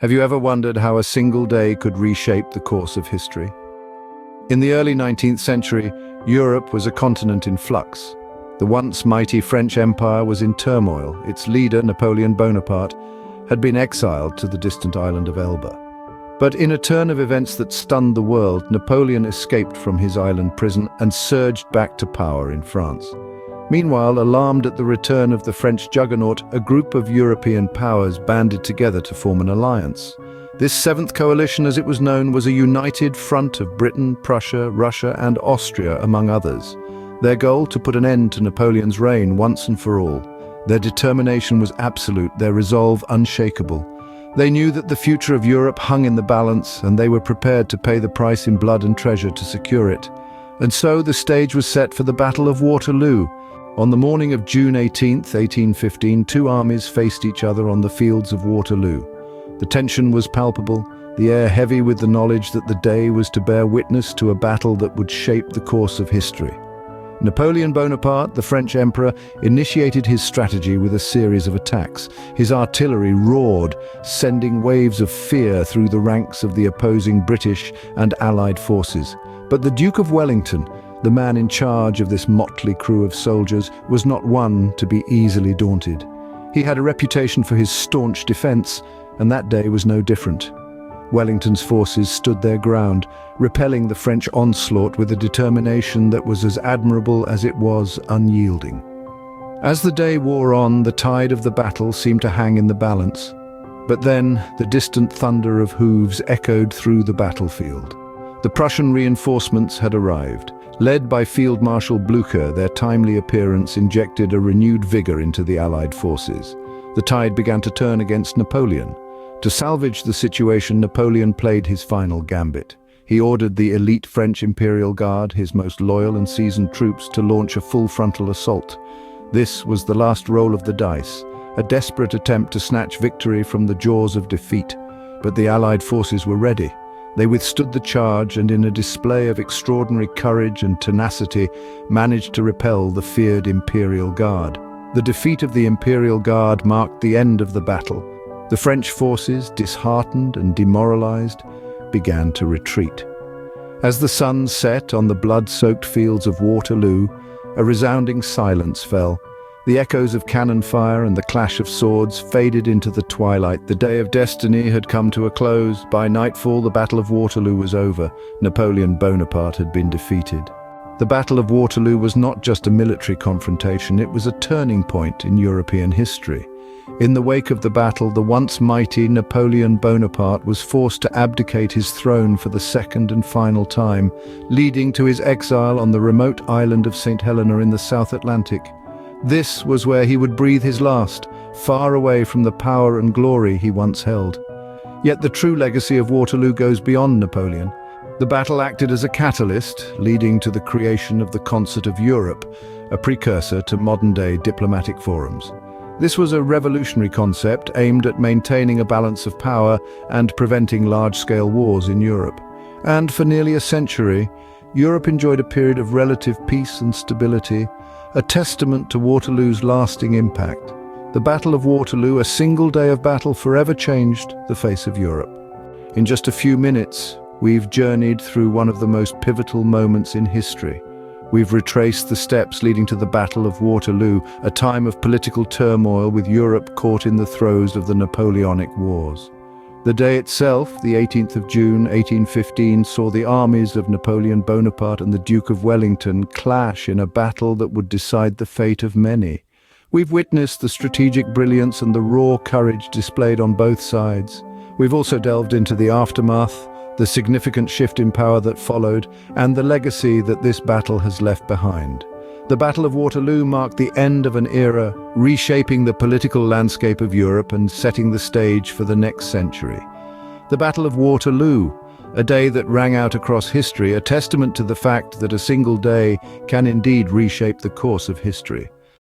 Have you ever wondered how a single day could reshape the course of history? In the early 19th century, Europe was a continent in flux. The once mighty French Empire was in turmoil. Its leader, Napoleon Bonaparte, had been exiled to the distant island of Elba. But in a turn of events that stunned the world, Napoleon escaped from his island prison and surged back to power in France. Meanwhile, alarmed at the return of the French juggernaut, a group of European powers banded together to form an alliance. This Seventh Coalition, as it was known, was a united front of Britain, Prussia, Russia, and Austria, among others. Their goal: to put an end to Napoleon's reign once and for all. Their determination was absolute, their resolve unshakable. They knew that the future of Europe hung in the balance, and they were prepared to pay the price in blood and treasure to secure it. And so the stage was set for the Battle of Waterloo. On the morning of June 18, 1815, two armies faced each other on the fields of Waterloo. The tension was palpable, the air heavy with the knowledge that the day was to bear witness to a battle that would shape the course of history. Napoleon Bonaparte, the French emperor, initiated his strategy with a series of attacks. His artillery roared, sending waves of fear through the ranks of the opposing British and Allied forces. But the Duke of Wellington, the man in charge of this motley crew of soldiers, was not one to be easily daunted. He had a reputation for his staunch defense, and that day was no different. Wellington's forces stood their ground, repelling the French onslaught with a determination that was as admirable as it was unyielding. As the day wore on, the tide of the battle seemed to hang in the balance. But then the distant thunder of hooves echoed through the battlefield. The Prussian reinforcements had arrived. Led by Field Marshal Blücher, their timely appearance injected a renewed vigor into the Allied forces. The tide began to turn against Napoleon. To salvage the situation, Napoleon played his final gambit. He ordered the elite French Imperial Guard, his most loyal and seasoned troops, to launch a full frontal assault. This was the last roll of the dice, a desperate attempt to snatch victory from the jaws of defeat. But the Allied forces were ready. They withstood the charge and, in a display of extraordinary courage and tenacity, managed to repel the feared Imperial Guard. The defeat of the Imperial Guard marked the end of the battle. The French forces, disheartened and demoralized, began to retreat. As the sun set on the blood-soaked fields of Waterloo, a resounding silence fell. The echoes of cannon fire and the clash of swords faded into the twilight. The day of destiny had come to a close. By nightfall, the Battle of Waterloo was over. Napoleon Bonaparte had been defeated. The Battle of Waterloo was not just a military confrontation, it was a turning point in European history. In the wake of the battle, the once mighty Napoleon Bonaparte was forced to abdicate his throne for the second and final time, leading to his exile on the remote island of St. Helena in the South Atlantic. This was where he would breathe his last, far away from the power and glory he once held. Yet the true legacy of Waterloo goes beyond Napoleon. The battle acted as a catalyst, leading to the creation of the Concert of Europe, a precursor to modern-day diplomatic forums. This was a revolutionary concept aimed at maintaining a balance of power and preventing large-scale wars in Europe. And for nearly a century, Europe enjoyed a period of relative peace and stability, a testament to Waterloo's lasting impact. The Battle of Waterloo, a single day of battle, forever changed the face of Europe. In just a few minutes, we've journeyed through one of the most pivotal moments in history. We've retraced the steps leading to the Battle of Waterloo, a time of political turmoil with Europe caught in the throes of the Napoleonic Wars. The day itself, the 18th of June, 1815, saw the armies of Napoleon Bonaparte and the Duke of Wellington clash in a battle that would decide the fate of many. We've witnessed the strategic brilliance and the raw courage displayed on both sides. We've also delved into the aftermath, the significant shift in power that followed, and the legacy that this battle has left behind. The Battle of Waterloo marked the end of an era, reshaping the political landscape of Europe and setting the stage for the next century. The Battle of Waterloo, a day that rang out across history, a testament to the fact that a single day can indeed reshape the course of history.